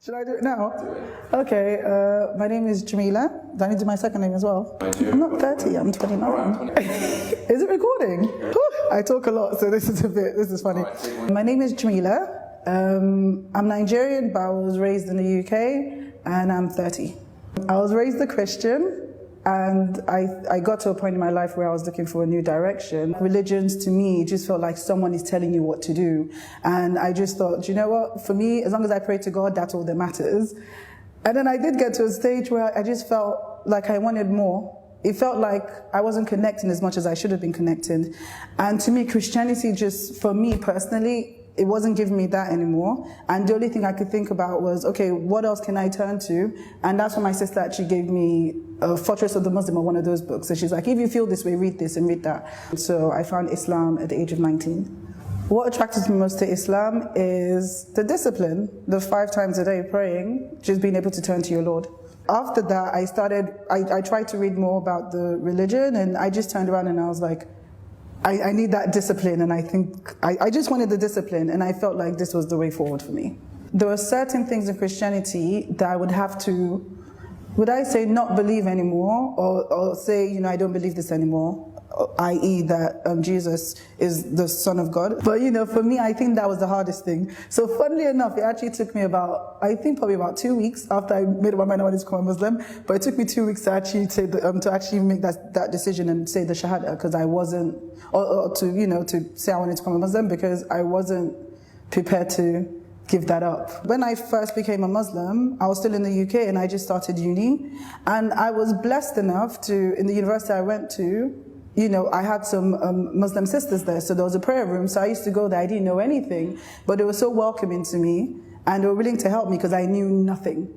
Should I do it now? Do it. Okay, my name is Jamila. Do I need to do my second name as well? I do. I'm not 30, I'm 29. All right, 29. Is it recording? Whew, I talk a lot, so this is funny. All right, take one. My name is Jamila. I'm Nigerian, but I was raised in the UK, and I'm 30. I was raised a Christian, and I got to a point in my life where I was looking for a new direction. Religions, to me, just felt like someone is telling you what to do. And I just thought, you know what, for me, as long as I pray to God, that's all that matters. And then I did get to a stage where I just felt like I wanted more. It felt like I wasn't connecting as much as I should have been connecting. And to me, Christianity just, for me personally, it wasn't giving me that anymore. And the only thing I could think about was, okay, what else can I turn to? And that's when my sister actually gave me Fortress of the Muslim, or one of those books. So she's like, if you feel this way, read this and read that. So I found Islam at the age of 19. What attracted me most to Islam is the discipline, the 5 times a day praying, just being able to turn to your Lord. After that, I tried to read more about the religion, and I just turned around and I was like, I need that discipline, and I think I just wanted the discipline, and I felt like this was the way forward for me. There were certain things in Christianity that I would have to, would I say not believe anymore, or say, you know, I don't believe this anymore, i.e. that Jesus is the Son of God. But, you know, for me, I think that was the hardest thing. So funnily enough, it actually took me probably about 2 weeks after I made up my mind I wanted to become a Muslim. But it took me 2 weeks to actually say to actually make that decision and say the Shahada, because I wasn't, or to say I wanted to become a Muslim, because I wasn't prepared to give that up. When I first became a Muslim, I was still in the UK and I just started uni. And I was blessed enough to, in the university I went to, you know, I had some Muslim sisters there, so there was a prayer room, so I used to go there. I didn't know anything, but they were so welcoming to me, and they were willing to help me because I knew nothing.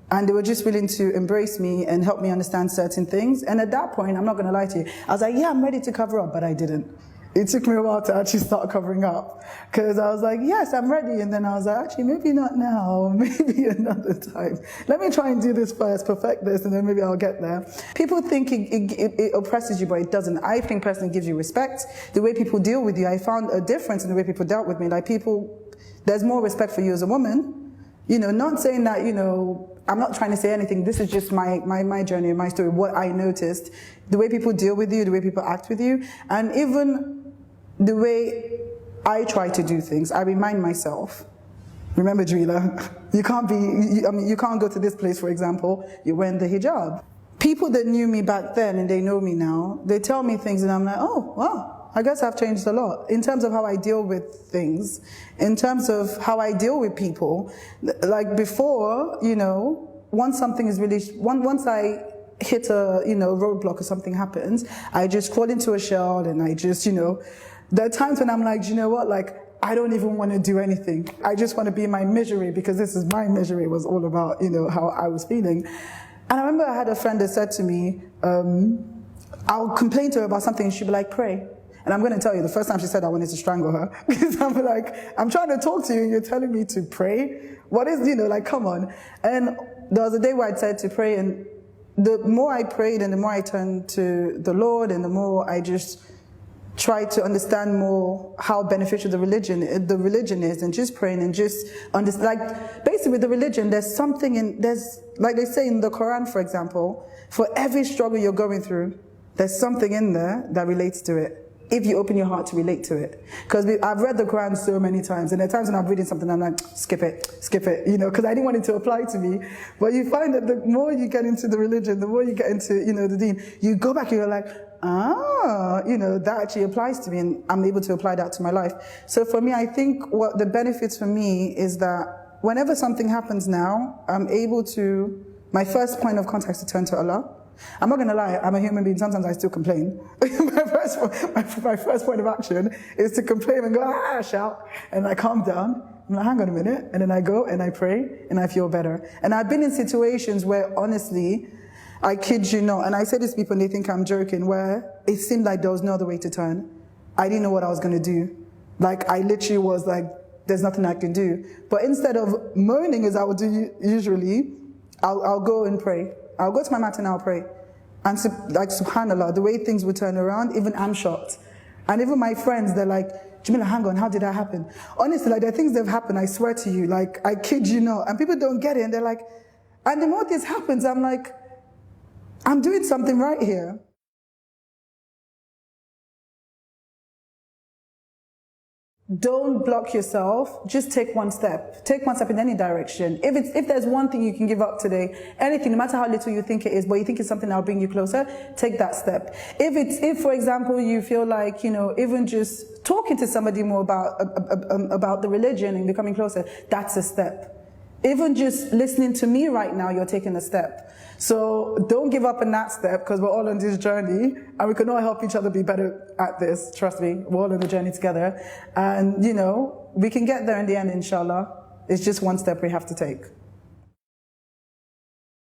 And they were just willing to embrace me and help me understand certain things. And at that point, I'm not going to lie to you, I was like, yeah, I'm ready to cover up, but I didn't. It took me a while to actually start covering up, because I was like, yes, I'm ready. And then I was like, actually, maybe not now, maybe another time. Let me try and do this first, perfect this, and then maybe I'll get there. People think it oppresses you, but it doesn't. I think personally gives you respect. The way people deal with you, I found a difference in the way people dealt with me. Like there's more respect for you as a woman. You know, not saying that, you know, I'm not trying to say anything. This is just my journey and my story, what I noticed. The way people deal with you, the way people act with you, and even the way I try to do things. I remind myself, remember, Drila, you can't go to this place, for example, you're wearing the hijab. People that knew me back then and they know me now, they tell me things and I'm like, oh, wow, I guess I've changed a lot in terms of how I deal with things, in terms of how I deal with people. Like before, you know, once something is really, once I hit a, you know, roadblock or something happens, I just crawl into a shell and I just, you know, there are times when I'm like, you know what, like, I don't even want to do anything. I just want to be in my misery, because this is my misery. It was all about, you know, how I was feeling. And I remember I had a friend that said to me, I'll complain to her about something and she'd be like, pray. And I'm going to tell you, the first time she said I wanted to strangle her, because I'm like, I'm trying to talk to you and you're telling me to pray? What is, you know, like, come on. And there was a day where I said to pray, and the more I prayed and the more I turned to the Lord and the more I just try to understand more how beneficial the religion is, and just praying and just understand, like, basically with the religion, there's like they say in the Quran, for example, for every struggle you're going through, there's something in there that relates to it, if you open your heart to relate to it. Because I've read the Quran so many times, and there are times when I'm reading something, I'm like, skip it, you know, because I didn't want it to apply to me. But you find that the more you get into the religion, the more you get into, you know, the deen, you go back and you're like, you know, that actually applies to me, and I'm able to apply that to my life. So for me, I think what the benefits for me is that whenever something happens now, I'm able to, my first point of contact is to turn to Allah. I'm not going to lie, I'm a human being, sometimes I still complain. my first point of action is to complain and go, shout, and I calm down. I'm like, hang on a minute, and then I go and I pray and I feel better. And I've been in situations where, honestly, I kid you not, and I say this to people and they think I'm joking, where it seemed like there was no other way to turn. I didn't know what I was going to do. Like, I literally was like, there's nothing I can do. But instead of moaning as I would do usually, I'll go and pray. I'll go to my mat and I'll pray. And like, subhanAllah, the way things would turn around, even I'm shocked. And even my friends, they're like, Jamila, hang on, how did that happen? Honestly, like, there are things that have happened, I swear to you, like, I kid you not, and people don't get it, and they're like, and the more this happens, I'm like, I'm doing something right here. Don't block yourself, just take one step. Take one step in any direction. If there's one thing you can give up today, anything, no matter how little you think it is, but you think it's something that'll bring you closer, take that step. If for example, you feel like, even just talking to somebody more about the religion and becoming closer, that's a step. Even just listening to me right now, you're taking a step. So don't give up on that step, because we're all on this journey and we can all help each other be better at this. Trust me, we're all on the journey together. And, we can get there in the end, inshallah. It's just one step we have to take.